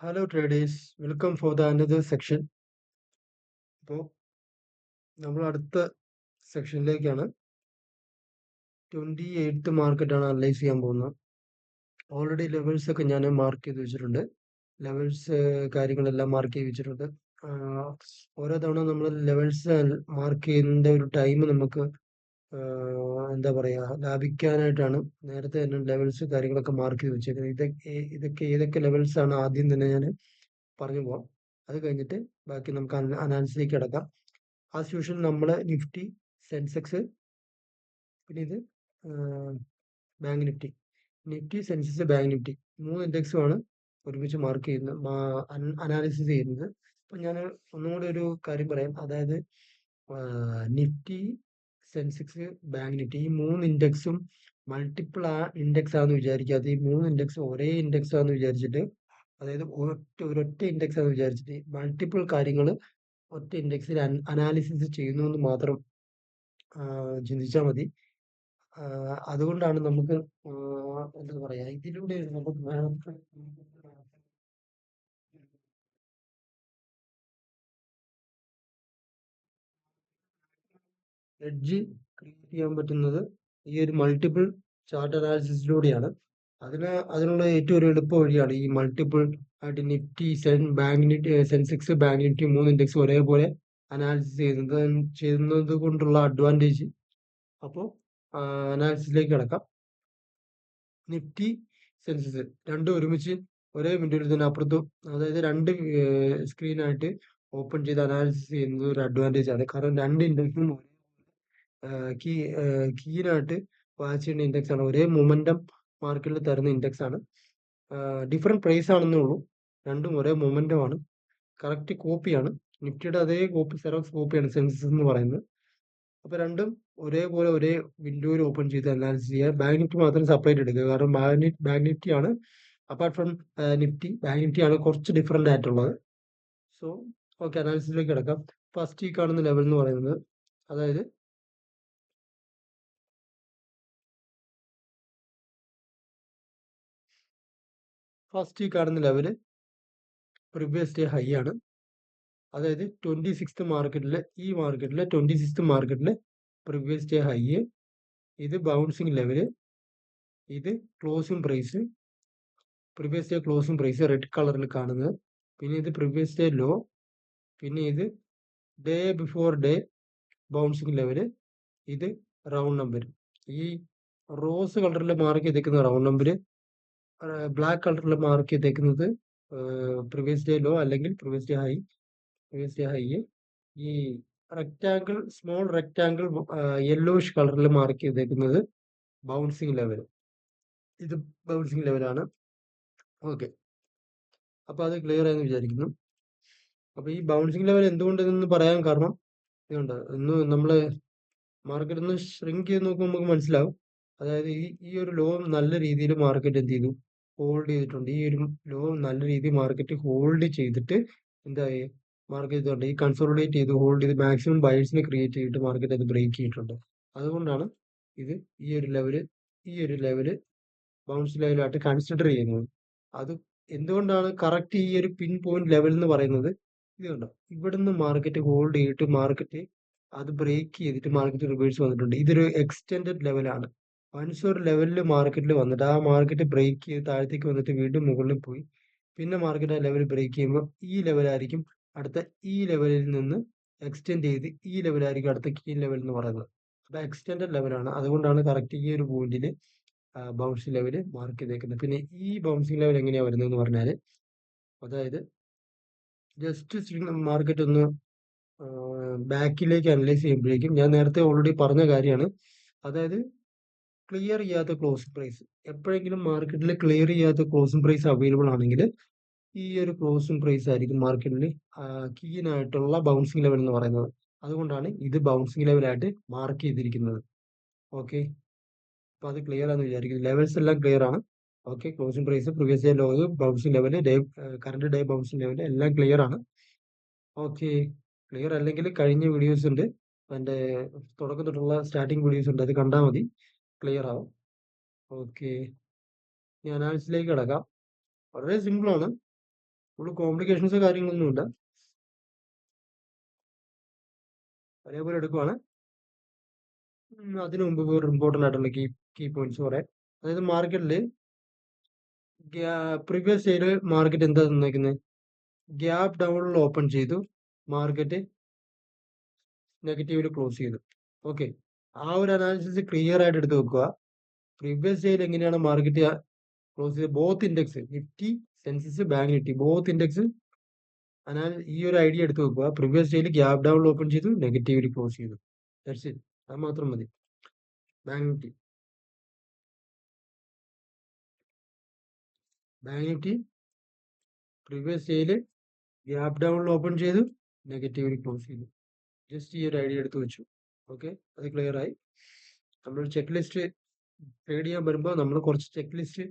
Hello traders, welcome for the another section. അപ്പോൾ നമ്മൾ അടുത്ത സെക്ഷനിലേക്കാണ്. 28th മാർക്കറ്റാണ് അനലൈസ് ചെയ്യാൻ പോകുന്നത്. ഓൾറെഡി ലെവൽസ് ഒക്കെ ഞാൻ മാർക്ക് ചെയ്ത് വെച്ചിട്ടുണ്ട്. ലെവൽസ് കാര്യങ്ങളെല്ലാം മാർക്ക് ചെയ്ത് വെച്ചിട്ടുണ്ട്. ഓരോ തവണ നമ്മൾ ലെവൽസ് മാർക്ക് ചെയ്യുന്നതിൻ്റെ ഒരു ടൈം നമുക്ക് എന്താ പറയുക, ലാഭിക്കാനായിട്ടാണ് നേരത്തെ തന്നെ ലെവൽസ് കാര്യങ്ങളൊക്കെ മാർക്ക് ചെയ്ത് വെച്ചേക്കുന്നത്. ഇതൊക്കെ ഏതൊക്കെ ലെവൽസ് ആണ് ആദ്യം തന്നെ ഞാൻ പറഞ്ഞു പോവാം. അത് കഴിഞ്ഞിട്ട് ബാക്കി നമുക്ക് അനാലിസിലേക്ക് കിടക്കാം. ആസ് യൂഷ്വൽ നമ്മൾ നിഫ്റ്റി, സെൻസെക്സ്, പിന്നെ ഇത് bank Nifty, Sensex, bank Nifty 3 ഇൻഡെക്സുമാണ് ഒരുമിച്ച് മാർക്ക് ചെയ്യുന്നത്, അനാലിസിസ് ചെയ്യുന്നത്. അപ്പം ഞാൻ ഒന്നുകൂടി ഒരു കാര്യം പറയാം. അതായത് നിഫ്റ്റി, സെൻസെക്സ്, ബാങ്ക് നിഫ്റ്റി ഈ 3 ഇൻഡെക്സും മൾട്ടിപ്പിൾ ഇൻഡെക്സ് ആണെന്ന് വിചാരിക്കാതെ ഈ 3 ഇൻഡെക്സും ഒരേ ഇൻഡെക്സ് ആണെന്ന് വിചാരിച്ചിട്ട്, അതായത് ഒരൊറ്റ ഇൻഡെക്സ് ആണെന്ന് വിചാരിച്ചിട്ട് മൾട്ടിപ്പിൾ കാര്യങ്ങൾ ഒറ്റ ഇൻഡെക്സിൽ അനാലിസിസ് ചെയ്യുന്നു എന്ന് മാത്രം ചിന്തിച്ചാൽ മതി. അതുകൊണ്ടാണ് നമുക്ക് എന്താ പറയാ, ഇതിലൂടെ നമുക്ക് എഡ്ജ് ക്രിയേറ്റ് ചെയ്യാൻ പറ്റുന്നത് ഈ ഒരു മൾട്ടിപ്പിൾ ചാർട്ട് അനാലിസിസിലൂടെയാണ്. അതിനുള്ള ഏറ്റവും ഒരു എളുപ്പ വഴിയാണ് ഈ മൾട്ടിപ്പിൾ ആയിട്ട് Nifty, Sensex, bank Nifty 3 index ഒരേപോലെ അനാലിസിസ് ചെയ്യുന്നത് കൊണ്ടുള്ള അഡ്വാൻറ്റേജ്. അപ്പോൾ അനാലിസിസിലേക്ക് കിടക്കാം. നിഫ്റ്റി, സെൻസെക്സ് രണ്ടും ഒരുമിച്ച് ഒരേ വിൻഡോയിൽ തന്നെ അപ്പുറത്തും, അതായത് രണ്ട് സ്ക്രീനായിട്ട് ഓപ്പൺ ചെയ്ത് അനാലിസിസ് ചെയ്യുന്നത് ഒരു അഡ്വാൻറ്റേജ് ആണ്. കാരണം രണ്ട് ഇൻഡെക്സും കീനായിട്ട് വാച്ച് ചെയ്യുന്ന ഇൻഡെക്സ് ആണ്. ഒരേ മൊമെന്റം മാർക്കറ്റിൽ തരുന്ന ഇൻഡെക്സ് ആണ്. ഡിഫറെന്റ് പ്രൈസ് ആണെന്നേ ഉള്ളൂ. രണ്ടും ഒരേ മൊമെന്റം ആണ്. കറക്റ്റ് കോപ്പിയാണ്. നിഫ്റ്റിയുടെ അതേ കോപ്പി, സെറോക്സ് കോപ്പിയാണ് സെൻസെക്സ് എന്ന് പറയുന്നത്. അപ്പൊ രണ്ടും ഒരേപോലെ ഒരേ വിൻഡോയിൽ ഓപ്പൺ ചെയ്ത് അനാലിസിസ് ചെയ്യുക. ബാങ്ക് നിഫ്റ്റി മാത്രം സെപ്പറേറ്റ് എടുക്കുക. കാരണം ബാങ്ക് നിഫ്റ്റി ആണ്, apart from Nifty, bank Nifty ആണ് കുറച്ച് ഡിഫറെന്റ് ആയിട്ടുള്ളത്. സോ ഓക്കെ, അനാലിസിസിലേക്ക് കിടക്കാം. ഫസ്റ്റ് ഈ കാണുന്ന ലെവൽ എന്ന് പറയുന്നത്, അതായത് ഫസ്റ്റ് ഈ കാണുന്ന ലെവല് പ്രീവിയസ് ഡേ ഹൈ ആണ്. അതായത് 26th മാർക്കറ്റിലെ, ഈ മാർക്കറ്റിലെ 26th മാർക്കറ്റിലെ പ്രീവിയസ് ഡേ ഹൈ. ഇത് ബൗൺസിങ് ലെവല്, ഇത് closing price, previous day closing price red കളറിൽ കാണുന്നത്. പിന്നെ ഇത് പ്രീവിയസ് ഡേ ലോ, പിന്നെ ഇത് day before day bouncing level, ഇത് റൗണ്ട് നമ്പർ. ഈ റോസ് കളറിൽ മാർക്ക് ചെയ്തേക്കുന്ന റൗണ്ട് നമ്പർ, ബ്ലാക്ക് കളറിൽ മാർക്ക് ചെയ്തേക്കുന്നത് പ്രീവിയസ് ഡേ ലോ അല്ലെങ്കിൽ പ്രീവിയസ് ഡേ ഹൈ. ഈ റെക്റ്റാങ്കിൾ, സ്മോൾ റെക്റ്റാങ്കിൾ യെല്ലോയിഷ് കളറിൽ മാർക്ക് ചെയ്തേക്കുന്നത് ബൗൺസിങ് ലെവൽ. ഇത് ബൗൺസിങ് ലെവലാണ്. ഓക്കെ, അപ്പൊ അത് ക്ലിയർ ആയെന്ന് വിചാരിക്കുന്നു. അപ്പൊ ഈ ബൗൺസിങ് ലെവൽ എന്തുകൊണ്ടെന്ന് പറയാൻ കാരണം ഇതുണ്ട്. ഇന്ന് നമ്മള് മാർക്കറ്റ് ഒന്ന് ഷ്രിങ്ക് ചെയ്ത് നോക്കുമ്പോൾ നമുക്ക് മനസ്സിലാവും. അതായത് ഈ ഒരു ലോ നല്ല രീതിയിൽ മാർക്കറ്റ് എന്ത് ചെയ്തു, ഹോൾഡ് ചെയ്തിട്ടുണ്ട്. ഈ ഒരു ലോ നല്ല രീതിയിൽ മാർക്കറ്റ് ഹോൾഡ് ചെയ്തിട്ട് എന്തായി, മാർക്കറ്റ് ഇതുണ്ട് ഈ കൺസോളിഡേറ്റ് ചെയ്ത് ഹോൾഡ് ചെയ്ത് മാക്സിമം ബയേഴ്സിനെ ക്രിയേറ്റ് ചെയ്തിട്ട് മാർക്കറ്റ് അത് ബ്രേക്ക് ചെയ്തിട്ടുണ്ട്. അതുകൊണ്ടാണ് ഇത് ഈ ഒരു ലെവല് ബൗൺസ് ലെവലായിട്ട് കൺസിഡർ ചെയ്യുന്നത്. അത് എന്തുകൊണ്ടാണ് കറക്റ്റ് ഈ ഒരു പിൻ പോയിന്റ് ലെവൽ എന്ന് പറയുന്നത്, ഇതുണ്ടോ ഇവിടുന്ന് മാർക്കറ്റ് ഹോൾഡ് ചെയ്തിട്ട് മാർക്കറ്റ് അത് ബ്രേക്ക് ചെയ്തിട്ട് മാർക്കറ്റ് റിവേഴ്സ് വന്നിട്ടുണ്ട്. ഇതൊരു എക്സ്റ്റെൻഡഡ് ലെവലാണ്. വൺസ് ഒരു ലെവലിൽ മാർക്കറ്റിൽ വന്നിട്ട് ആ മാർക്കറ്റ് ബ്രേക്ക് ചെയ്ത് താഴത്തേക്ക് വന്നിട്ട് വീണ്ടും മുകളിൽ പോയി, പിന്നെ മാർക്കറ്റ് ആ ലെവൽ ബ്രേക്ക് ചെയ്യുമ്പോൾ ഈ ലെവലായിരിക്കും അടുത്ത, ഈ ലെവലിൽ നിന്ന് എക്സ്റ്റെൻഡ് ചെയ്ത് ഈ ലെവലായിരിക്കും അടുത്ത കീ ലെവൽ എന്ന് പറയുന്നത്. അപ്പൊ എക്സ്റ്റെൻഡഡ് ലെവലാണ്. അതുകൊണ്ടാണ് കറക്റ്റ് ഈ ഒരു പോയിന്റിൽ ബൗൺസിങ് ലെവൽ മാർക്ക് ചെയ്തേക്കുന്നത്. പിന്നെ ഈ ബൗൺസിങ് ലെവൽ എങ്ങനെയാ വരുന്നതെന്ന് പറഞ്ഞാൽ, അതായത് ജസ്റ്റ് മാർക്കറ്റ് ഒന്ന് ബാക്കിലേക്ക് അനലൈസ് ചെയ്യുമ്പോഴേക്കും, ഞാൻ നേരത്തെ ഓൾറെഡി പറഞ്ഞ കാര്യമാണ്, അതായത് ക്ലിയർ ചെയ്യാത്ത ക്ലോസിംഗ് പ്രൈസ്, എപ്പോഴെങ്കിലും മാർക്കറ്റിൽ ക്ലിയർ ചെയ്യാത്ത ക്ലോസിംഗ് പ്രൈസ് അവൈലബിൾ ആണെങ്കിൽ ഈ ഒരു ക്ലോസിംഗ് പ്രൈസ് ആയിരിക്കും മാർക്കറ്റിൽ കീനായിട്ടുള്ള ബൗൺസിങ് ലെവൽ എന്ന് പറയുന്നത്. അതുകൊണ്ടാണ് ഇത് ബൗൺസിങ് ലെവലായിട്ട് മാർക്ക് ചെയ്തിരിക്കുന്നത്. ഓക്കെ, അപ്പൊ അത് ക്ലിയർ ആണെന്ന് വിചാരിക്കുന്നു. ലെവൽസ് എല്ലാം ക്ലിയർ ആണ്. Okay, closing price, previous day low, bouncing level, current day bouncing level എല്ലാം ക്ലിയർ ആണ്. ഓക്കെ, ക്ലിയർ അല്ലെങ്കിൽ കഴിഞ്ഞ വീഡിയോസ് ഉണ്ട്, എൻ്റെ തുടക്കം തൊട്ടുള്ള സ്റ്റാർട്ടിങ് വീഡിയോസ് ഉണ്ട്, അത് കണ്ടാൽ മതി, ക്ലിയർ ആവും. ഓക്കെ, ഞാൻ അനാലിസിസിലേക്ക് കിടക്കാം. വളരെ സിമ്പിൾ ആണ്. കൂടുതൽ കോംപ്ലിക്കേഷൻസോ കാര്യങ്ങളൊന്നുമില്ല. അതേപോലെ എടുക്കുവാണ്. അതിനു മുമ്പ് വേറെ ഇമ്പോർട്ടൻ്റ് ആയിട്ടുള്ള കീ പോയിന്റ്സ് പറയാം. അതായത് മാർക്കറ്റിൽ പ്രീവിയസ് ഡേയിൽ മാർക്കറ്റ് എന്താ തന്നേക്കുന്നത്? ഗ്യാപ്പ് ഡൗണിൽ ഓപ്പൺ ചെയ്തു, മാർക്കറ്റ് നെഗറ്റീവിൽ ക്ലോസ് ചെയ്തു. ഓക്കെ, ആ ഒരു അനാലിസിസ് ക്ലിയർ ആയിട്ട് എടുത്ത് വെക്കുക. പ്രീവിയസ് ഡേയിൽ എങ്ങനെയാണ് മാർക്കറ്റ് ക്ലോസ് ചെയ്തത്? Both index, Nifty, Sensex, bank Nifty, both index ഈ ഒരു ഐഡിയ എടുത്ത് വെക്കുക. പ്രീവിയസ് ഡേയിൽ ഗ്യാപ്പ് ഡൗണിൽ ഓപ്പൺ ചെയ്തു, നെഗറ്റീവിൽ ക്ലോസ് ചെയ്തു. That's it. അത് മാത്രം മതി. ബാങ്ക് നിഫ്റ്റി പ്രീവിയസ് ഡേയിൽ ഗ്യാപ്പ് ഡൗണിൽ ഓപ്പൺ ചെയ്തു, നെഗറ്റീവിൽ ക്ലോസ് ചെയ്തു. ജസ്റ്റ് ഈ ഒരു ഐഡിയ എടുത്ത് വെച്ചു. ഓക്കെ, അത് ക്ലിയർ ആയി. നമ്മൾ ചെക്ക് ലിസ്റ്റ് ട്രേഡ് ചെയ്യാൻ വരുമ്പോൾ നമ്മൾ കുറച്ച് ചെക്ക് ലിസ്റ്റ്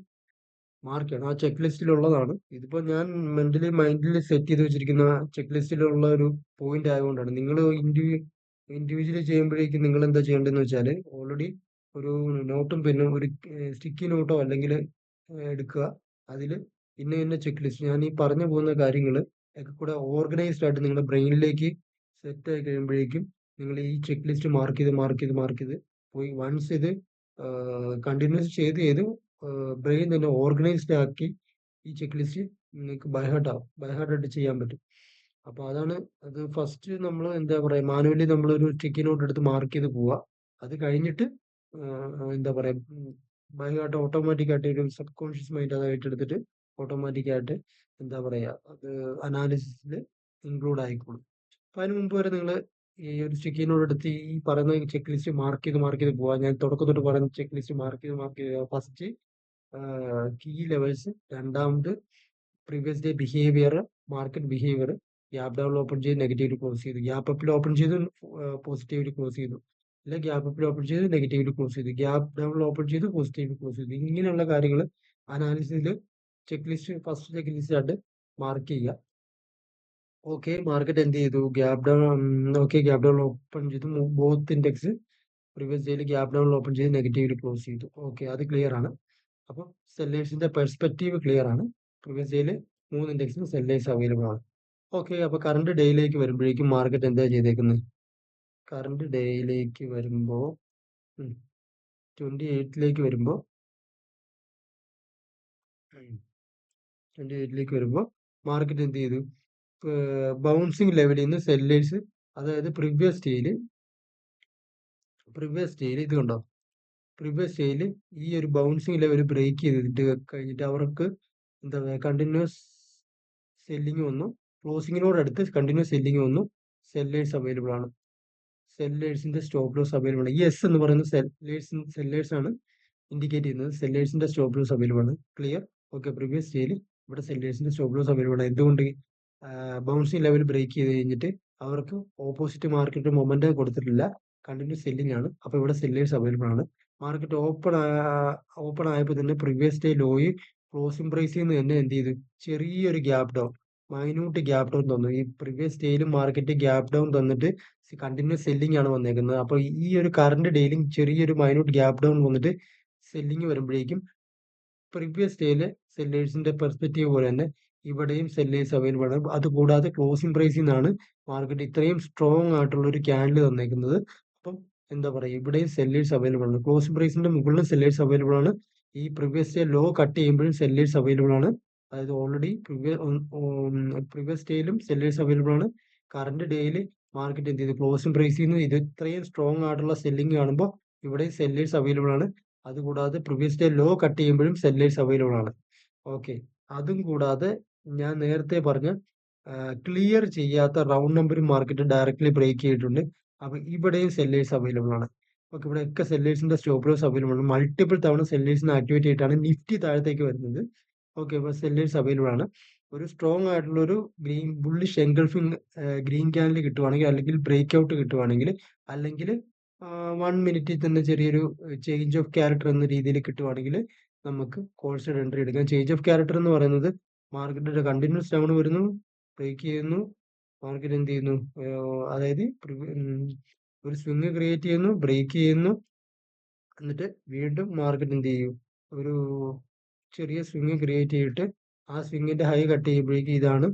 മാർക്ക് ചെയ്യണം. ആ ചെക്ക് ലിസ്റ്റിലുള്ളതാണ് ഇതിപ്പോൾ ഞാൻ മൈൻഡിൽ സെറ്റ് ചെയ്ത് വെച്ചിരിക്കുന്ന ചെക്ക് ലിസ്റ്റിലുള്ള ഒരു പോയിന്റ് ആയതുകൊണ്ടാണ്. നിങ്ങൾ ഇൻഡിവിജ്വലി ചെയ്യുമ്പോഴേക്കും നിങ്ങൾ എന്താ ചെയ്യേണ്ടതെന്ന് വെച്ചാൽ, ഓൾറെഡി ഒരു നോട്ടും പെന്നും ഒരു സ്റ്റിക്കി നോട്ടോ അല്ലെങ്കിൽ എടുക്കുക. അതിൽ ഇന്ന ചെക്ക് ലിസ്റ്റ് ഞാൻ ഈ പറഞ്ഞു പോകുന്ന കാര്യങ്ങൾ ഒക്കെ കൂടെ ഓർഗനൈസ്ഡ് ആയിട്ട് നിങ്ങളുടെ ബ്രെയിനിലേക്ക് സെറ്റ് ആയി കഴിയുമ്പോഴേക്കും നിങ്ങൾ ഈ ചെക്ക് ലിസ്റ്റ് മാർക്ക് ചെയ്ത് പോയി വൺസ് ഇത് കണ്ടിന്യൂസ് ചെയ്ത് ബ്രെയിൻ തന്നെ ഓർഗനൈസ്ഡ് ആക്കി ഈ ചെക്ക് ലിസ്റ്റ് നിങ്ങൾക്ക് ബൈഹാർട്ടായിട്ട് ചെയ്യാൻ പറ്റും. അപ്പോൾ അതാണ് അത്. ഫസ്റ്റ് നമ്മൾ എന്താ പറയുക, മാനുവലി നമ്മളൊരു സ്റ്റിക്കി നോട്ട് എടുത്ത് മാർക്ക് ചെയ്ത് പോവുക. അത് കഴിഞ്ഞിട്ട് എന്താ പറയുക, ബൈഹാർട്ട് ഓട്ടോമാറ്റിക്കായിട്ട് ഒരു സബ് കോൺഷ്യസ് മൈൻഡ് അതായിട്ട് എടുത്തിട്ട് ഓട്ടോമാറ്റിക്കായിട്ട് എന്താ പറയുക, അത് അനാലിസിസിൽ ഇൻക്ലൂഡ് ആയിക്കോളും. അപ്പോൾ അതിന് മുമ്പ് വരെ നിങ്ങൾ ഈ ഒരു സ്റ്റിക്കി നോട്ട് എടുത്ത് ഈ പറയുന്ന ചെക്ക് ലിസ്റ്റ് മാർക്ക് ചെയ്ത് പോവുക. ഞാൻ തുടക്കം തൊട്ട് പറയുന്ന ചെക്ക് ലിസ്റ്റ് മാർക്ക് ചെയ്ത് ഫസ്റ്റ് കീ ലെവൽസ്, രണ്ടാമത് previous day behaviour, market behaviour, gap ഡൗണിൽ ഓപ്പൺ ചെയ്ത് നെഗറ്റീവിൽ ക്ലോസ് ചെയ്തു, ഗ്യാപ്പ് അപ്പിൽ ഓപ്പൺ ചെയ്ത് പോസിറ്റീവിൽ ക്ലോസ് ചെയ്തു, അല്ലെ ഗ്യാപ്പ് അപ്പിൽ ഓപ്പൺ ചെയ്ത് നെഗറ്റീവിൽ ക്ലോസ് ചെയ്തു, ഗ്യാപ്പ് ഡൗണിൽ ഓപ്പൺ ചെയ്ത് പോസിറ്റീവിൽ ക്ലോസ് ചെയ്തു. ഇങ്ങനെയുള്ള കാര്യങ്ങൾ അനാലിസിസിൽ check list first check list ആയിട്ട് മാർക്ക് ചെയ്യുക. ഓക്കെ, മാർക്കറ്റ് എന്ത് ചെയ്തു? ഗ്യാപ്പ് ഡൗൺ ഓപ്പൺ ചെയ്തു, ബോത്ത് ഇൻഡെക്സ് പ്രീവിയസ് ഡേയിൽ ഗ്യാപ്പ് ഡൗൺ ഓപ്പൺ ചെയ്ത് നെഗറ്റീവിൽ ക്ലോസ് ചെയ്തു. ഓക്കെ, അത് ക്ലിയർ ആണ്. അപ്പോൾ സെല്ലേഴ്സിന്റെ പെർസ്പെക്റ്റീവ് ക്ലിയർ ആണ്. പ്രീവിയസ് ഡേയിൽ 3 ഇൻഡെക്സിന് സെല്ലേഴ്സ് അവൈലബിൾ ആണ്. ഓക്കെ, അപ്പോൾ കറണ്ട് ഡേയിലേക്ക് വരുമ്പോഴേക്കും മാർക്കറ്റ് എന്താ ചെയ്തേക്കുന്നത്? കറണ്ട് ഡേയിലേക്ക് വരുമ്പോൾ 28ലേക്ക് വരുമ്പോൾ 28ലേക്ക് വരുമ്പോൾ മാർക്കറ്റ് എന്ത് ചെയ്തു? ബൗൺസിങ് ലെവലിൽ നിന്ന് സെല്ലേഴ്സ്, അതായത് പ്രീവിയസ് ഡേയിൽ ഇത് കണ്ടോ, പ്രീവിയസ് ഡേയിൽ ഈ ഒരു ബൗൺസിങ് ലെവൽ ബ്രേക്ക് ചെയ്തിട്ട് കഴിഞ്ഞിട്ട് അവർക്ക് എന്താ പറയുക, കണ്ടിന്യൂസ് സെല്ലിങ് വന്നു. ക്ലോസിങ്ങിനോട് അടുത്ത് കണ്ടിന്യൂസ് സെല്ലിങ് വന്നു. സെല്ലേഴ്സ് അവൈലബിൾ ആണ്. സെല്ലേഴ്സിന്റെ സ്റ്റോപ്പ് ലോസ് അവൈലബിൾ ആണ്. ഈ എസ് എന്ന് പറയുന്നത് സെല്ലേഴ്സ് ആണ് ഇൻഡിക്കേറ്റ് ചെയ്യുന്നത്. സെല്ലേഴ്സിന്റെ സ്റ്റോപ്പ് ലോസ് അവൈലബിൾ ആണ്. ക്ലിയർ? ഓക്കെ, പ്രീവിയസ് ഡേയിൽ ഇവിടെ സെല്ലേഴ്സിന്റെ സ്റ്റോപ്പ് ലോസ് അവൈലബിൾ ആണ്. എന്തുകൊണ്ട്? ബൗൺസിങ് ലെവൽ ബ്രേക്ക് ചെയ്ത് കഴിഞ്ഞിട്ട് അവർക്ക് ഓപ്പോസിറ്റ് മാർക്കറ്റ് മൊമെന്റം കൊടുത്തിട്ടില്ല, കണ്ടിന്യൂസ് സെല്ലിംഗ് ആണ്. അപ്പോൾ ഇവിടെ സെല്ലേഴ്സ് അവൈലബിൾ ആണ്. മാർക്കറ്റ് ഓപ്പൺ ആയപ്പോൾ തന്നെ പ്രീവിയസ് ഡേ ലോയി ക്ലോസിംഗ് പ്രൈസിൽ നിന്ന് തന്നെ എന്ത് ചെയ്തു? ചെറിയൊരു gap down, minute gap down തന്നു. ഈ പ്രീവിയസ് ഡേയിലും മാർക്കറ്റ് ഗ്യാപ്പ് ഡൗൺ തന്നിട്ട് കണ്ടിന്യൂസ് സെല്ലിംഗ് ആണ് വന്നേക്കുന്നത്. അപ്പോൾ ഈ ഒരു കറണ്ട് ഡേയിലും ചെറിയൊരു മൈന്യൂട്ട് ഗ്യാപ്പ് ഡൗൺ വന്നിട്ട് സെല്ലിംഗ് വരുമ്പോഴേക്കും പ്രീവിയസ് ഡേയിലെ സെല്ലേഴ്സിന്റെ പെർസ്പെക്റ്റീവ് പോലെ തന്നെ ഇവിടെയും സെല്ലേഴ്സ് അവൈലബിൾ ആണ്. അതുകൂടാതെ ക്ലോസിംഗ് പ്രൈസിൽ നിന്നാണ് മാർക്കറ്റ് ഇത്രയും സ്ട്രോങ് ആയിട്ടുള്ള ഒരു ക്യാൻഡിൽ തന്നേക്കുന്നത്. അപ്പം എന്താ പറയുക, ഇവിടെയും സെല്ലേഴ്സ് അവൈലബിൾ ആണ്. ക്ലോസിംഗ് പ്രൈസിന്റെ മുകളിലും സെല്ലേഴ്സ് അവൈലബിൾ ആണ്. ഈ പ്രീവിയസ് ഡേ ലോ കട്ട് ചെയ്യുമ്പോഴും സെല്ലേഴ്സ് അവൈലബിൾ ആണ്. അതായത് ഓൾറെഡി പ്രീവിയസ് ഡേയിലും സെല്ലേഴ്സ് അവൈലബിൾ ആണ്. കറണ്ട് ഡേയിൽ മാർക്കറ്റ് എന്ത് ചെയ്തു? ക്ലോസിംഗ് പ്രൈസിൽ നിന്ന് ഇത് ഇത്രയും സ്ട്രോങ് ആയിട്ടുള്ള സെല്ലിംഗ് കാണുമ്പോൾ ഇവിടെയും സെല്ലേഴ്സ് അവൈലബിൾ ആണ്. അതുകൂടാതെ പ്രീവിയസ് ഡേ ലോ കട്ട് ചെയ്യുമ്പോഴും സെല്ലേഴ്സ് അവൈലബിൾ ആണ്. ഓക്കെ, അതും കൂടാതെ ഞാൻ നേരത്തെ പറഞ്ഞ ക്ലിയർ ചെയ്യാത്ത round number market directly break ചെയ്തിട്ടുണ്ട്. അപ്പോൾ ഇവിടെയും സെല്ലേഴ്സ് അവൈലബിൾ ആണ്. ഓക്കെ, ഇവിടെയൊക്കെ സെല്ലേഴ്സിന്റെ സ്റ്റോപ്പ് ലോസ് അവൈലബിൾ ആണ്. മൾട്ടിപ്പിൾ തവണ സെല്ലേഴ്സിന് ആക്ടിവേറ്റ് ചെയ്തിട്ടാണ് നിഫ്റ്റി താഴത്തേക്ക് വരുന്നത്. ഓക്കെ, അപ്പോൾ സെല്ലേഴ്സ് അവൈലബിൾ ആണ്. ഒരു സ്ട്രോങ് ആയിട്ടുള്ള ഒരു ബുള്ളിഷ് എൻഗൾഫിംഗ് ഗ്രീൻ ക്യാൻഡിൽ കിട്ടുവാണെങ്കിൽ, അല്ലെങ്കിൽ ബ്രേക്ക് ഔട്ട് കിട്ടുവാണെങ്കിൽ, അല്ലെങ്കിൽ 1 മിനിറ്റിൽ തന്നെ ചെറിയൊരു ചേഞ്ച് ഓഫ് ക്യാരക്ടർ എന്ന രീതിയിൽ കിട്ടുവാണെങ്കിൽ നമുക്ക് കോൾസൈഡ് എൻട്രി എടുക്കാം. ചേഞ്ച് ഓഫ് ക്യാരക്ടർ എന്ന് പറയുന്നത് മാർക്കറ്റിന്റെ കണ്ടിന്യൂസ് ഡൗൺ വരുന്നു, ബ്രേക്ക് ചെയ്യുന്നു, മാർക്കറ്റ് എന്ത് ചെയ്യുന്നു, അതായത് ഒരു സ്വിങ് ക്രിയേറ്റ് ചെയ്യുന്നു, ബ്രേക്ക് ചെയ്യുന്നു, എന്നിട്ട് വീണ്ടും മാർക്കറ്റ് എന്ത് ചെയ്യും, ഒരു ചെറിയ സ്വിങ് ക്രിയേറ്റ് ചെയ്തിട്ട് ആ സ്വിങ്ങിന്റെ ഹൈ കട്ട് ചെയ്യുമ്പോഴേക്കും ഇതാണ്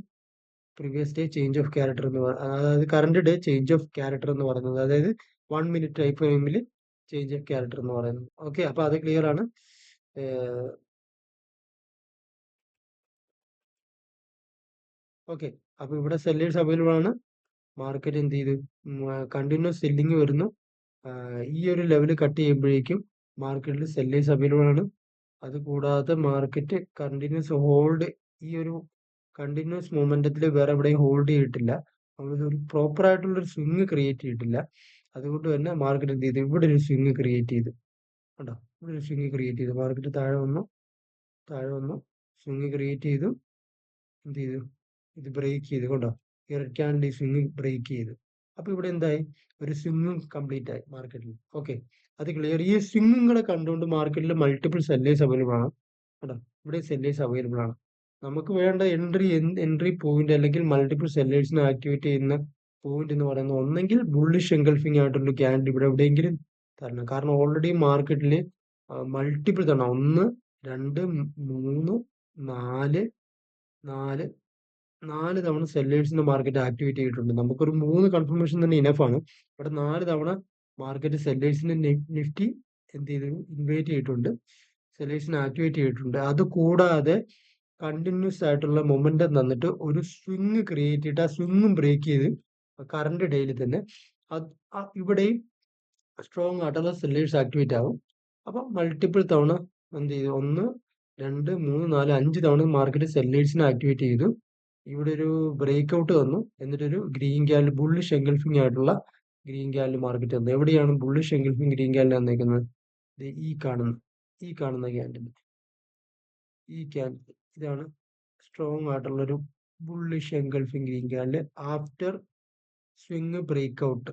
previous day change of character എന്ന് അതായത് current day change of character എന്ന് പറയുന്നത്. അതായത് 1 മിനിറ്റ് ടൈം ഫ്രെയിമിൽ ചേഞ്ച് ഓഫ് ക്യാരക്ടർ എന്ന് പറയുന്നത്. ഓക്കെ, അപ്പൊ അത് ക്ലിയർ ആണ്. ഓക്കെ, അപ്പൊ ഇവിടെ സെല്ലേഴ്സ് അവൈലബിൾ ആണ്. മാർക്കറ്റ് എന്ത് ചെയ്തു? കണ്ടിന്യൂസ് സെല്ലിങ് വരുന്നു. ഈ ഒരു ലെവൽ കട്ട് ചെയ്യുമ്പോഴേക്കും മാർക്കറ്റിൽ സെല്ലേഴ്സ് അവൈലബിൾ ആണ്. അതുകൂടാതെ മാർക്കറ്റ് കണ്ടിന്യൂസ് ഹോൾഡ്, ഈ ഒരു കണ്ടിന്യൂസ് മൊമെന്റത്തിൽ വേറെ എവിടെയും ഹോൾഡ് ചെയ്തിട്ടില്ല. ഒരു പ്രോപ്പർ ആയിട്ടുള്ള ഒരു സ്വിങ് ക്രിയേറ്റ് ചെയ്തിട്ടില്ല. അതുകൊണ്ട് തന്നെ മാർക്കറ്റ് എന്ത് ചെയ്തു? ഇവിടെ ഒരു സ്വിങ് ക്രിയേറ്റ് ചെയ്തു. കണ്ടോ? ഇവിടെ ഒരു സ്വിങ് ക്രിയേറ്റ് ചെയ്തു. മാർക്കറ്റ് താഴെ വന്നു സ്വിങ് ക്രിയേറ്റ് ചെയ്തു. എന്ത് ചെയ്തു? ഇത് ബ്രേക്ക് ചെയ്തു. കണ്ടോ? ഈ റെഡ് ക്യാൻഡിൽ ഈ സ്വിങ് ബ്രേക്ക് ചെയ്തു. അപ്പൊ ഇവിടെ എന്തായി? ഒരു സ്വിങ്ങും കംപ്ലീറ്റ് ആയി മാർക്കറ്റിൽ. ഓക്കെ, അത് ക്ലിയർ. ഈ സ്വിങ്ങും കൂടെ കണ്ടുകൊണ്ട് മാർക്കറ്റിൽ മൾട്ടിപ്പിൾ സെല്ലേഴ്സ് അവൈലബിൾ ആണ്. കേട്ടോ, ഇവിടെ സെല്ലേഴ്സ് അവൈലബിൾ ആണ്. നമുക്ക് വേണ്ട എൻട്രി പോയിന്റ് അല്ലെങ്കിൽ മൾട്ടിപ്പിൾ സെല്ലേഴ്സിനെ ആക്ടിവേറ്റ് ചെയ്യുന്ന പോയിന്റ് എന്ന് പറയുന്നത് ഒന്നെങ്കിൽ ബുള്ളിഷ് എൻഗൾഫിംഗ് ആയിട്ടുള്ള ക്യാൻഡിൽ ഇവിടെ എവിടെയെങ്കിലും തരണം. കാരണം ഓൾറെഡി മാർക്കറ്റിൽ മൾട്ടിപ്പിൾ തവണ 1, 2, 3, 4 4 തവണ സെല്ലേഴ്സിന്റെ മാർക്കറ്റ് ആക്ടിവേറ്റ് ചെയ്തിട്ടുണ്ട്. നമുക്കൊരു 3 കൺഫർമേഷൻ തന്നെ ഇനഫ് ആണ്. ഇവിടെ 4 തവണ മാർക്കറ്റ് സെല്ലേഴ്സിനെ നിഫ്റ്റി എന്ത് ചെയ്തു? ഇൻവൈറ്റ് ചെയ്തിട്ടുണ്ട്, സെല്ലേഴ്സിനെ ആക്ടിവേറ്റ് ചെയ്തിട്ടുണ്ട്. അത് കൂടാതെ കണ്ടിന്യൂസ് ആയിട്ടുള്ള മൊമെന്റം തന്നിട്ട് ഒരു സ്വിങ് ക്രിയേറ്റ് ചെയ്തിട്ട് ആ സ്വിങ്ങും ബ്രേക്ക് ചെയ്ത് കറണ്ട് ഡേയിൽ തന്നെ ഇവിടെയും സ്ട്രോങ് ആയിട്ടുള്ള സെല്ലേഴ്സ് ആക്ടിവേറ്റ് ആവും. അപ്പൊ മൾട്ടിപ്പിൾ തവണ എന്ത് ചെയ്തു? 1, 2, 3, 4, 5 തവണ മാർക്കറ്റ് സെല്ലേഴ്സിനെ ആക്ടിവേറ്റ് ചെയ്തു. ഇവിടെ ഒരു ബ്രേക്ക് ഔട്ട് തന്നു. എന്നിട്ടൊരു ഗ്രീൻ ക്യാൻഡിൽ, ബുള്ളിഷ് എൻഗൾഫിംഗ് ആയിട്ടുള്ള ഗ്രീൻ ക്യാൻഡിൽ മാർക്കറ്റ് തന്നു. എവിടെയാണ് ബുള്ളിഷ് എൻഗൾഫിംഗ് ഗ്രീൻ ക്യാൻഡിൽ വന്നേക്കുന്നത്? ഈ കാണുന്ന ക്യാൻഡിൽ, ഈ ക്യാൻഡിൽ ഇതാണ് സ്ട്രോങ് ആയിട്ടുള്ള ഒരു bullish engulfing green candle. After swing break out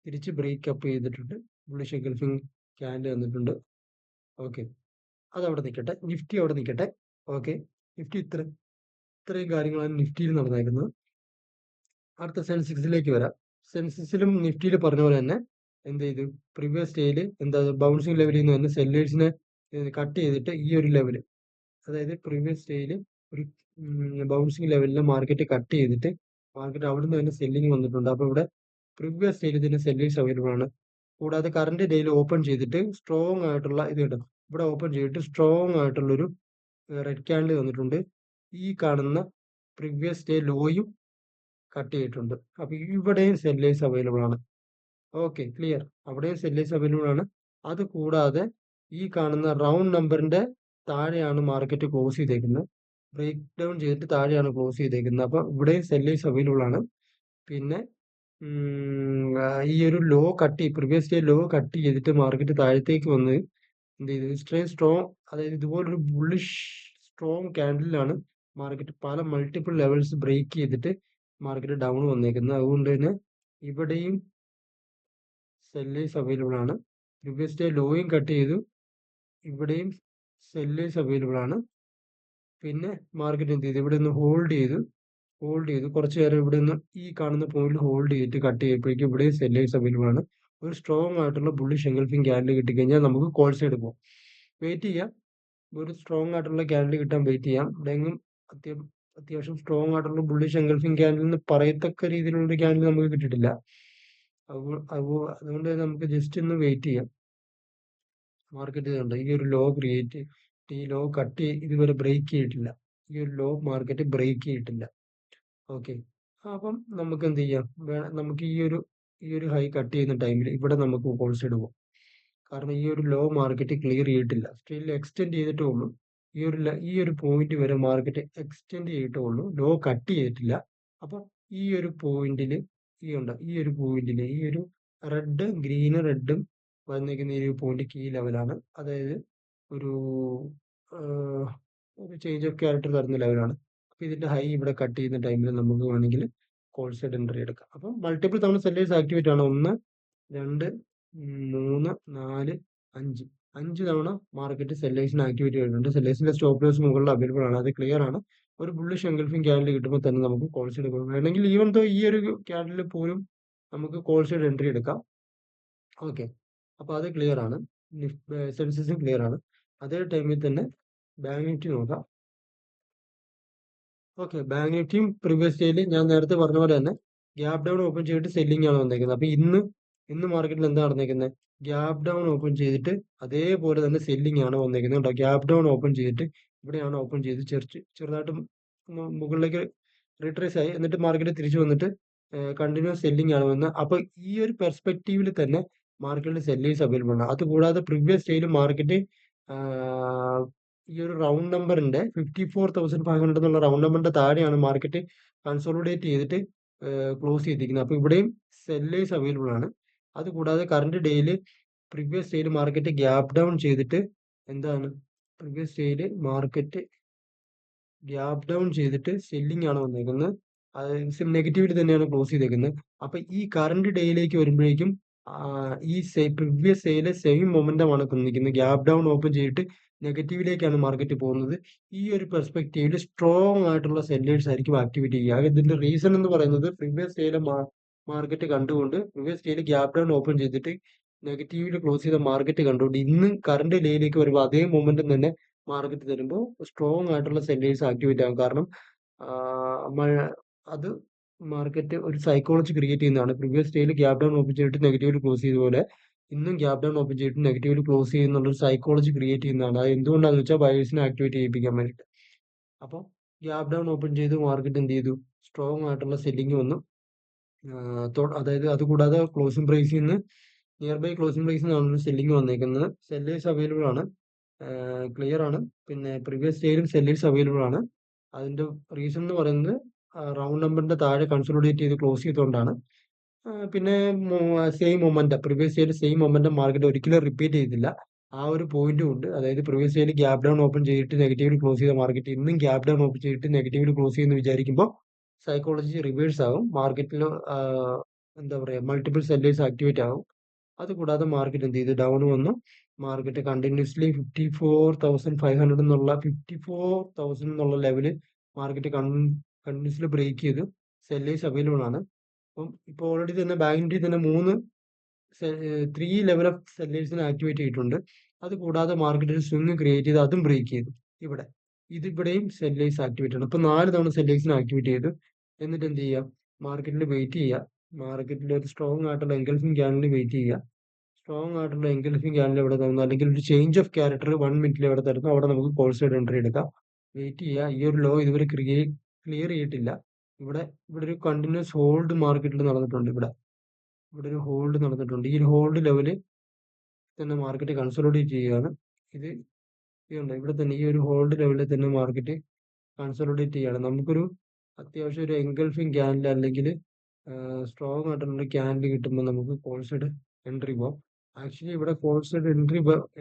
തിരിച്ച് ബ്രേക്ക് അപ്പ് ചെയ്തിട്ടുണ്ട്. ബുള്ളിഷ് എൻഗൾഫിംഗ് ക്യാൻഡിൽ വന്നിട്ടുണ്ട്. ഓക്കെ, അതവിടെ നിൽക്കട്ടെ. നിഫ്റ്റി അവിടെ നിൽക്കട്ടെ. ഓക്കെ, നിഫ്റ്റി ഇത്രയും കാര്യങ്ങളാണ് നിഫ്റ്റിയിൽ നടന്നേക്കുന്നത്. അടുത്ത സെൻസെക്സിലേക്ക് വരാം. സെൻസെക്സിലും നിഫ്റ്റിയിൽ പറഞ്ഞ പോലെ തന്നെ എന്ത് ചെയ്തു? പ്രീവിയസ് ഡേയിൽ എന്താ ബൗൺസിങ് ലെവലിൽ നിന്ന് തന്നെ സെല്ലേഴ്സിനെ കട്ട് ചെയ്തിട്ട് ഈ ഒരു ലെവൽ, അതായത് പ്രീവിയസ് ഡേയിൽ ഒരു ബൗൺസിങ് ലെവലിൽ മാർക്കറ്റ് കട്ട് ചെയ്തിട്ട് മാർക്കറ്റ് അവിടുന്ന് തന്നെ സെല്ലിങ് വന്നിട്ടുണ്ട്. അപ്പോൾ ഇവിടെ പ്രീവിയസ് ഡേയിൽ തന്നെ സെല്ലേഴ്സ് അവൈലബിൾ ആണ്. കൂടാതെ കറണ്ട് ഡേയിൽ ഓപ്പൺ ചെയ്തിട്ട് സ്ട്രോങ് ആയിട്ടുള്ള ഇത് കിട്ടും. ഇവിടെ ഓപ്പൺ ചെയ്തിട്ട് സ്ട്രോങ് ആയിട്ടുള്ളൊരു റെഡ് ക്യാൻഡിൽ വന്നിട്ടുണ്ട്. ഈ കാണുന്ന പ്രീവിയസ് ഡേ ലോയും കട്ട് ചെയ്തിട്ടുണ്ട്. അപ്പൊ ഇവിടെയും സെല്ലേഴ്സ് അവൈലബിൾ ആണ്. Okay, clear. അവിടെയും സെല്ലേഴ്സ് അവൈലബിൾ ആണ്. അത് കൂടാതെ ഈ കാണുന്ന റൗണ്ട് നമ്പറിന്റെ താഴെയാണ് മാർക്കറ്റ് ക്ലോസ് ചെയ്തേക്കുന്നത്. ബ്രേക്ക് ഡൗൺ ചെയ്തിട്ട് താഴെയാണ് ക്ലോസ് ചെയ്തേക്കുന്നത്. അപ്പൊ ഇവിടെയും സെല്ലേഴ്സ് അവൈലബിൾ ആണ്. പിന്നെ ഈ ഒരു low previous day low cut ചെയ്തിട്ട് മാർക്കറ്റ് താഴത്തേക്ക് വന്ന് എന്ത് ചെയ്തു? ഇത്രയും സ്ട്രോങ്, അതായത് ഇതുപോലൊരു ബുള്ളിഷ് സ്ട്രോങ് ക്യാൻഡിലാണ് മാർക്കറ്റ് പല മൾട്ടിപ്പിൾ ലെവൽസ് ബ്രേക്ക് ചെയ്തിട്ട് മാർക്കറ്റ് ഡൗൺ വന്നേക്കുന്നത്. അതുകൊണ്ട് തന്നെ ഇവിടെയും സെല്ലേഴ്സ് അവൈലബിൾ ആണ്. പ്രീവിയസ് ഡേ ലോയും കട്ട് ചെയ്തു. ഇവിടെയും സെല്ലേഴ്സ് അവൈലബിൾ ആണ്. പിന്നെ മാർക്കറ്റ് എന്ത് ചെയ്തു? ഇവിടെ നിന്ന് ഹോൾഡ് ചെയ്തു കുറച്ച് നേരം. ഇവിടെ നിന്ന് ഈ കാണുന്ന പോയിന്റിൽ ഹോൾഡ് ചെയ്തിട്ട് കട്ട് ചെയ്യുമ്പോഴേക്കും ഇവിടെയും സെല്ലേഴ്സ് അവൈലബിൾ ആണ്. ഒരു സ്ട്രോങ് ആയിട്ടുള്ള ബുള്ളിഷ് എൻഗൾഫിംഗ് ക്യാൻഡിൽ കിട്ടിക്കഴിഞ്ഞാൽ നമുക്ക് കോൾ സൈഡ് പോകാം. വെയിറ്റ് ചെയ്യാം. ഒരു സ്ട്രോങ് ആയിട്ടുള്ള ക്യാൻഡിൽ കിട്ടാൻ വെയിറ്റ് ചെയ്യാം. ഇവിടെയെങ്കിലും അത്യാവശ്യം സ്ട്രോങ് ആയിട്ടുള്ള ബുള്ളിഷ് എൻഗൾഫിംഗ് ക്യാൻഡിൽ എന്ന് പറയത്തക്ക രീതിയിലുള്ള ഒരു ക്യാൻഡിൽ നമുക്ക് കിട്ടിയിട്ടില്ല. അതുകൊണ്ട് നമുക്ക് ജസ്റ്റ് ഒന്ന് വെയിറ്റ് ചെയ്യാം. മാർക്കറ്റ് കണ്ടോ? ഈ ഒരു ലോ ക്രിയേറ്റ്, ഈ ലോ കട്ട് ഇതുവരെ ബ്രേക്ക് ചെയ്തിട്ടില്ല. ഈ ഒരു ലോ മാർക്കറ്റ് ബ്രേക്ക് ചെയ്തിട്ടില്ല. ഓക്കെ, അപ്പം നമുക്ക് എന്ത് ചെയ്യാം? നമുക്ക് ഈ ഒരു ഹൈ കട്ട് ചെയ്യുന്ന ടൈമിൽ ഇവിടെ നമുക്ക് കോൾ സൈഡ് പോകാം. കാരണം ഈ ഒരു ലോ മാർക്കറ്റ് ക്ലിയർ ചെയ്തിട്ടില്ല. സ്റ്റിൽ എക്സ്റ്റെൻഡ് ചെയ്തിട്ടേ ഉള്ളൂ. ഈ ഒരു പോയിന്റ് വരെ മാർക്കറ്റ് എക്സ്റ്റെൻഡ് ചെയ്തിട്ടേ ഉള്ളൂ. ലോ കട്ട് ചെയ്തിട്ടില്ല. അപ്പൊ ഈ ഒരു പോയിന്റിൽ ഈ ഒരു റെഡ് ഗ്രീനും റെഡും വന്നിരിക്കുന്ന ഈ ഒരു പോയിന്റ് കീ ലെവലാണ്. അതായത് ഒരു ചേഞ്ച് ഓഫ് ക്യാരക്ടർ തരുന്ന ലെവലാണ്. അപ്പൊ ഇതിന്റെ ഹൈ ഇവിടെ കട്ട് ചെയ്യുന്ന ടൈമിൽ നമുക്ക് വേണമെങ്കിൽ കോൾ സൈഡ് എൻട്രി എടുക്കാം. അപ്പം മൾട്ടിപ്പിൾ തവണ സെല്ലേഴ്സ് ആക്ടിവേറ്റ് ആണ്. 1, 2, 3, 4, 5 തവണ മാർക്കറ്റ് സെല്ലേഴ്സിന് ആക്ടിവേറ്റ് ചെയ്തിട്ടുണ്ട്. സെല്ലേഴ്സിന്റെ സ്റ്റോപ്പ് ലോസ് മുകളിൽ അവൈലബിൾ ആണ്. അത് ക്ലിയർ ആണ്. ഒരു ബുള്ളിഷ് എൻഗൾഫിംഗ് ക്യാൻഡിൽ കിട്ടുമ്പോൾ തന്നെ നമുക്ക് കോൾ സൈഡ് എടുക്കാം. വേണമെങ്കിൽ ഈവൻ ദോ ഈ ഒരു ക്യാൻഡിൽ പോലും നമുക്ക് കോൾ സൈഡ് എൻട്രി എടുക്കാം. ഓക്കെ, അപ്പൊ അത് ക്ലിയർ ആണ്. സെൻസസും ക്ലിയർ ആണ്. അതേ ടൈമിൽ തന്നെ ബാങ്ക് നിഫ്റ്റി നോക്കാം. ഓക്കെ, ബാങ്ക് നിഫ്റ്റിയും പ്രീവിയസ് ഡേയിൽ ഞാൻ നേരത്തെ പറഞ്ഞ പോലെ തന്നെ ഗ്യാപ് ഡൗൺ ഓപ്പൺ ചെയ്തിട്ട് സെല്ലിംഗ് ആണ് വന്നേക്കുന്നത്. അപ്പൊ ഇന്ന് മാർക്കറ്റിൽ എന്താ നടന്നേക്കുന്നത്? ഗ്യാപ് ഡൗൺ ഓപ്പൺ ചെയ്തിട്ട് അതേപോലെ തന്നെ സെല്ലിംഗ് ആണ് വന്നേക്കുന്നത് കേട്ടോ. ഗ്യാപ് ഡൗൺ ഓപ്പൺ ചെയ്തിട്ട് ഇവിടെയാണ് ഓപ്പൺ ചെയ്ത് ചെറുതായിട്ട് മുകളിലേക്ക് റിട്രേസ് ആയി, എന്നിട്ട് മാർക്കറ്റ് തിരിച്ചു വന്നിട്ട് കണ്ടിന്യൂസ് സെല്ലിംഗ് ആണ് വന്നത്. അപ്പൊ ഈ ഒരു പെർസ്പെക്റ്റീവിൽ തന്നെ മാർക്കറ്റിൽ സെല്ലേഴ്സ് അവൈലബിൾ ആണ്. അതുകൂടാതെ പ്രീവിയസ് ഡേയിൽ മാർക്കറ്റ് ഈ ഒരു റൗണ്ട് നമ്പറിന്റെ 54,500 എന്നുള്ള റൗണ്ട് നമ്പറിന്റെ താഴെയാണ് മാർക്കറ്റ് കൺസോളിഡേറ്റ് ചെയ്തിട്ട് ക്ലോസ് ചെയ്തിരിക്കുന്നത്. അപ്പൊ ഇവിടെയും സെല്ലേഴ്സ് അവൈലബിൾ ആണ്. അതുകൂടാതെ കറന്റ് ഡേയിൽ പ്രീവിയസ് ഡേയിൽ മാർക്കറ്റ് ഗ്യാപ് ഡൗൺ ചെയ്തിട്ട് എന്താണ് പ്രീവിയസ് ഡേയിൽ മാർക്കറ്റ് ഗ്യാപ് ഡൗൺ ചെയ്തിട്ട് സെല്ലിംഗ് ആണ് വന്നേക്കുന്നത്. അത് നെഗറ്റീവിൽ തന്നെയാണ് ക്ലോസ് ചെയ്തേക്കുന്നത്. അപ്പൊ ഈ കറന്റ് ഡേയിലേക്ക് വരുമ്പോഴേക്കും ഈ പ്രീവിയസ് ഡേയിലെ സെയിം മൊമെന്റം ആണ് നിൽക്കുന്നത്. ഗ്യാപ് ഡൗൺ ഓപ്പൺ ചെയ്തിട്ട് നെഗറ്റീവിലേക്കാണ് മാർക്കറ്റ് പോകുന്നത്. ഈ ഒരു പെർസ്പെക്റ്റീവിൽ സ്ട്രോങ് ആയിട്ടുള്ള സെല്ലേഴ്സ് ആയിരിക്കും ആക്ടിവിറ്റി ചെയ്യുക. ഇതിന്റെ റീസൺ എന്ന് പറയുന്നത് പ്രീവിയസ് ഡേയിലെ മാർക്കറ്റ് കണ്ടുകൊണ്ട് പ്രീവിയസ് ഡേയിൽ ഗ്യാപ് ഡൗൺ ഓപ്പൺ ചെയ്തിട്ട് നെഗറ്റീവിൽ ക്ലോസ് ചെയ്ത മാർക്കറ്റ് കണ്ടുകൊണ്ട് ഇന്ന് കറന്റ് ഡേയിലേക്ക് വരുമ്പോൾ അതേ മൊമെന്റം തന്നെ മാർക്കറ്റ് തരുമ്പോൾ സ്ട്രോങ് ആയിട്ടുള്ള സെല്ലേഴ്സ് ആക്ടിവേറ്റ് ആകും. കാരണം അത് മാർക്കറ്റ് ഒരു സൈക്കോളജി ക്രിയേറ്റ് ചെയ്യുന്നതാണ്. പ്രീവിയസ് ഡേയിൽ ഗ്യാപ് ഡൗൺ ഓപ്പൺ ചെയ്തിട്ട് നെഗറ്റീവിൽ ക്ലോസ് ചെയ്ത പോലെ ഇന്നും ഗ്യാപ് ഡൗൺ ഓപ്പൺ ചെയ്തിട്ട് നെഗറ്റീവിൽ ക്ലോസ് ചെയ്യുന്നുള്ള ഒരു സൈക്കോളജി ക്രിയേറ്റ് ചെയ്യുന്നതാണ്. അത് എന്തുകൊണ്ടാണെന്ന് വെച്ചാൽ ബയേഴ്സിനെ ആക്ടിവേറ്റ് ചെയ്യിപ്പിക്കാൻ വേണ്ടിയിട്ട്. അപ്പോൾ ഗ്യാപ് ഡൗൺ ഓപ്പൺ ചെയ്ത് മാർക്കറ്റ് എന്ത് ചെയ്തു? സ്ട്രോങ് ആയിട്ടുള്ള സെല്ലിംഗ് വന്നു. അതായത് അതുകൂടാതെ ക്ലോസിംഗ് പ്രൈസിൽ നിന്ന് നിയർ ബൈ ക്ലോസിംഗ് പ്രൈസിൽ നിന്നാണ് സെല്ലിംഗ് വന്നേക്കുന്നത്. സെല്ലേഴ്സ് അവൈലബിൾ ആണ്, ക്ലിയർ ആണ്. പിന്നെ പ്രീവിയസ് ഡേയിലും സെല്ലേഴ്സ് അവൈലബിൾ ആണ്. അതിന്റെ റീസൺ എന്ന് പറയുന്നത് റൗണ്ട് നമ്പറിന്റെ താഴെ കൺസോളിഡേറ്റ് ചെയ്ത് ക്ലോസ് ചെയ്തുകൊണ്ടാണ്. പിന്നെ സെയിം മൊമെന്റം പ്രീവിയസ് ഡേയിൽ സെയിം മൊമെന്റം മാർക്കറ്റ് ഒരിക്കലും റിപ്പീറ്റ് ചെയ്തില്ല. ആ ഒരു പോയിന്റും ഉണ്ട്. അതായത് പ്രീവിയസ് ഡേയിൽ ഗ്യാപ് ഡൗൺ ഓപ്പൺ ചെയ്തിട്ട് നെഗറ്റീവിൽ ക്ലോസ് ചെയ്ത മാർക്കറ്റ് ഇന്നും ഗ്യാപ് ഡൗൺ ഓപ്പൺ ചെയ്തിട്ട് നെഗറ്റീവിൽ ക്ലോസ് ചെയ്യുമെന്ന് വിചാരിക്കുമ്പോൾ സൈക്കോളജി റിവേഴ്സ് ആകും. മാർക്കറ്റിൽ എന്താ പറയുക, മൾട്ടിപ്പിൾ സെല്ലേഴ്സ് ആക്ടിവേറ്റ് ആകും. അതുകൂടാതെ മാർക്കറ്റ് എന്ത് ചെയ്തു? ഡൗൺ വന്നു. മാർക്കറ്റ് കണ്ടിന്യൂസ്ലി 54,500 എന്നുള്ള ലെവല് മാർക്കറ്റ് കണ്ടിന്യൂസ്ലി ബ്രേക്ക് ചെയ്തു. സെല്ലേഴ്സ് അവൈലബിൾ ആണ്. അപ്പം ഇപ്പോൾ ഓൾറെഡി തന്നെ ബാങ്ക് നിഫ്റ്റി തന്നെ 3 ലെവൽ ഓഫ് സെല്ലേഴ്സിനെ ആക്ടിവേറ്റ് ചെയ്തിട്ടുണ്ട്. അതുകൂടാതെ മാർക്കറ്റ് ഒരു സ്വിംഗ് ക്രിയേറ്റ് ചെയ്ത് അതും ബ്രേക്ക് ചെയ്തു. ഇവിടെയും സെല്ലേഴ്സ് ആക്ടിവേറ്റ് ആണ്. ഇപ്പൊ 4 തവണ സെല്ലേഴ്സിനെ ആക്ടിവേറ്റ് ചെയ്തു. എന്നിട്ട് എന്ത് ചെയ്യുക? മാർക്കറ്റിൽ വെയിറ്റ് ചെയ്യുക. മാർക്കറ്റിൽ ഒരു സ്ട്രോങ് ആയിട്ടുള്ള എൻഗൾഫിംഗ് ക്യാൻഡിൽ വെയിറ്റ് ചെയ്യുക. സ്ട്രോങ് ആയിട്ടുള്ള എൻഗൾഫിംഗ് ക്യാൻഡിൽ എവിടെ തരുന്നു, അല്ലെങ്കിൽ ഒരു ചേഞ്ച് ഓഫ് ക്യാരക്ടർ 1 മിനിറ്റിൽ എവിടെ തരുന്നു, അവിടെ നമുക്ക് കോൾ സൈഡ് എൻട്രി എടുക്കാം. വെയിറ്റ് ചെയ്യുക. ഈ ഒരു ലോ ഇതുവരെ ക്ലിയർ ചെയ്തിട്ടില്ല. ഇവിടെ ഒരു കണ്ടിന്യൂസ് ഹോൾഡ് മാർക്കറ്റിൽ നടന്നിട്ടുണ്ട്. ഇവിടെ ഒരു ഹോൾഡ് നടന്നിട്ടുണ്ട്. ഈ ഹോൾഡ് ലെവല് തന്നെ മാർക്കറ്റ് കൺസോളിഡേറ്റ് ചെയ്യുകയാണ്. ഇതുണ്ട്, ഇവിടെ തന്നെ ഈ ഒരു ഹോൾഡ് ലെവലിൽ തന്നെ മാർക്കറ്റ് കൺസോളിഡേറ്റ് ചെയ്യുകയാണ്. നമുക്കൊരു അത്യാവശ്യം ഒരു എൻഗൾഫിംഗ് ക്യാൻഡിൽ അല്ലെങ്കിൽ സ്ട്രോങ് ആയിട്ടുള്ള ക്യാൻഡിൽ കിട്ടുമ്പോൾ നമുക്ക് കോൾ സൈഡ് എൻട്രി പോകാം. ആക്ച്വലി ഇവിടെ കോൾ സൈഡ്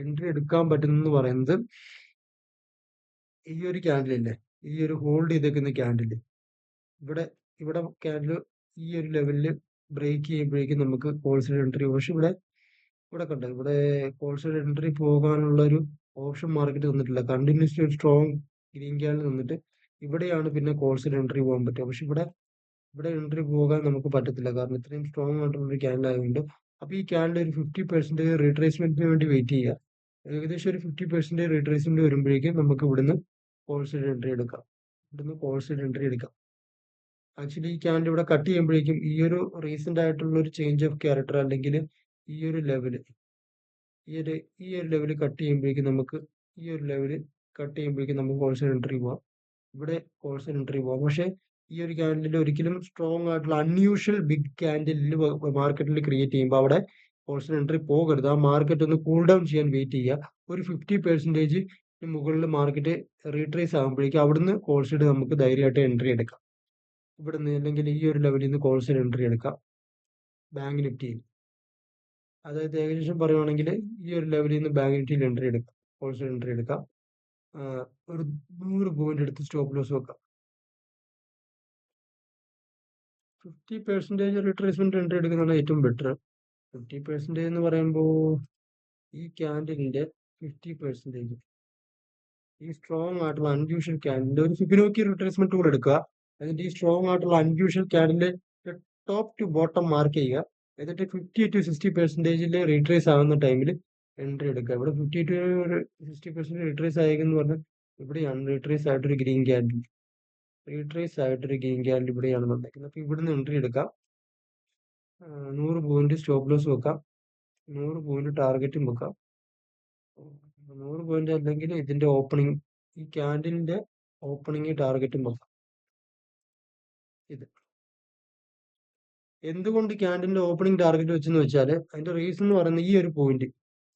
എൻട്രി എടുക്കാൻ പറ്റുന്നെന്ന് പറയുന്നത് ഈ ഒരു ക്യാൻഡിലില്ലേ, ഈ ഒരു ഹോൾഡ് ചെയ്തേക്കുന്ന ക്യാൻഡിൽ ഇവിടെ ക്യാൻഡിൽ ഈ ഒരു ലെവലിൽ ബ്രേക്ക് ചെയ്യുമ്പോഴേക്കും നമുക്ക് കോൾ സൈഡ് എൻട്രി. പക്ഷെ ഇവിടെ കണ്ടോ, ഇവിടെ കോൾ സൈഡ് എൻട്രി പോകാനുള്ള ഒരു ഓപ്ഷൻ മാർക്കറ്റ് തന്നിട്ടില്ല. കണ്ടിന്യൂസ്ലി ഒരു സ്ട്രോങ് ഗ്രീൻ ക്യാൻഡിൽ തന്നിട്ട് ഇവിടെയാണ് പിന്നെ കോൾ സൈഡ് എൻട്രി പോകാൻ പറ്റുക. പക്ഷെ ഇവിടെ എൻട്രി പോകാൻ നമുക്ക് പറ്റത്തില്ല, കാരണം ഇത്രയും സ്ട്രോങ് ആയിട്ടുള്ള ഒരു ക്യാൻഡിൽ ആയതുകൊണ്ട്. അപ്പൊ ഈ ക്യാൻഡിൽ ഒരു 50% റീട്രേസ്മെന്റിന് വേണ്ടി വെയിറ്റ് ചെയ്യുക. ഏകദേശം ഒരു 50% റീട്രേസ്മെന്റ് വരുമ്പോഴേക്കും നമുക്ക് ഇവിടുന്ന് കോൾ സൈഡ് എൻട്രി എടുക്കാം. ആക്ച്വലി ഈ ക്യാൻഡിൽ ഇവിടെ കട്ട് ചെയ്യുമ്പോഴേക്കും ഈ ഒരു റീസെന്റ് ആയിട്ടുള്ള ഒരു ചേഞ്ച് ഓഫ് ക്യാരക്ടർ, അല്ലെങ്കിൽ ഈ ഒരു ലെവല് കട്ട് ചെയ്യുമ്പോഴേക്കും നമുക്ക് കോൾ സൈഡ് എൻട്രി പോവാം. ഇവിടെ കോൾ സൈഡ് എൻട്രി പോവാം. പക്ഷെ ഈ ഒരു ക്യാൻഡിൽ ഒരിക്കലും സ്ട്രോങ് ആയിട്ടുള്ള അൺയൂഷ്വൽ ബിഗ് ക്യാൻഡിൽ മാർക്കറ്റിൽ ക്രിയേറ്റ് ചെയ്യുമ്പോൾ അവിടെ കോൾ സൈഡ് എൻട്രി പോകരുത്. ആ മാർക്കറ്റ് ഒന്ന് കൂൾ ഡൗൺ ചെയ്യാൻ വെയിറ്റ് ചെയ്യുക. ഒരു 50% മുകളിൽ മാർക്കറ്റ് റീട്രേസ് ആകുമ്പോഴേക്കും അവിടുന്ന് കോൾ സൈഡ് നമുക്ക് ധൈര്യമായിട്ട് എൻട്രി എടുക്കാം. ഇവിടുന്ന് അല്ലെങ്കിൽ ഈ ഒരു ലെവലിൽ നിന്ന് കോൾ സൈഡ് എൻട്രി എടുക്കാം ബാങ്ക് നിഫ്റ്റിയിൽ. അതായത് ഏകദേശം പറയുവാണെങ്കിൽ ഈ ഒരു ലെവലിൽ നിന്ന് ബാങ്ക് നിഫ്റ്റിയിൽ എൻട്രി എടുക്കാം, കോൾ സൈഡ് എൻട്രി എടുക്കാം. ഒരു 100 പോയിന്റ് എടുത്ത് സ്റ്റോപ്പ് ലോസ് വെക്കാം. 50% റിട്രേസ്മെന്റ് എൻട്രി എടുക്കുന്നതാണ് ഏറ്റവും ബെറ്റർ. 50% എന്ന് പറയുമ്പോൾ ഈ ക്യാൻഡിലിന്റെ 50%, ഈ സ്ട്രോങ് ആയിട്ടുള്ള അൺയൂഷ്വൽ ക്യാൻഡിൽ ഒരു ഫിബൊനാച്ചി റിട്രേസ്മെന്റ് ടൂൾ എടുക്കുക. എന്നിട്ട് ഈ സ്ട്രോങ് ആയിട്ടുള്ള unusual candle top to bottom mark ചെയ്യുക. എന്നിട്ട് 50-60% റീട്രേസ് ആകുന്ന ടൈമിൽ എൻട്രി എടുക്കുക. ഇവിടെ 50-60% റീട്രേസ് ആയെന്ന് പറഞ്ഞാൽ ഇവിടെയാണ് റീട്രേസ് ആയിട്ടൊരു ഗ്രീൻ ക്യാൻഡിൽ. റീട്രേസ് ആയിട്ടൊരു ഗെയിൻ ക്യാൻഡിൽ ഇവിടെയാണ് വന്നേക്കുന്നത്. അപ്പോൾ ഇവിടുന്ന് എൻട്രി എടുക്കാം. 100 പോയിന്റ് സ്റ്റോപ്പ് ലോസ് വെക്കാം, 100 പോയിന്റ് ടാർഗറ്റും വെക്കാം. 100 പോയിന്റ് അല്ലെങ്കിൽ ഇതിന്റെ ഓപ്പണിംഗ്, ഈ ക്യാൻഡിലിന്റെ ഓപ്പണിംഗ് ടാർഗറ്റും വെക്കാം. ഇത് എന്തുകൊണ്ട് ക്യാൻഡിലിന്റെ ഓപ്പണിംഗ് ടാർഗറ്റ് വെച്ചെന്ന് വെച്ചാൽ അതിന്റെ റീസൺ എന്ന് പറയുന്നത് ഈ ഒരു പോയിന്റ്,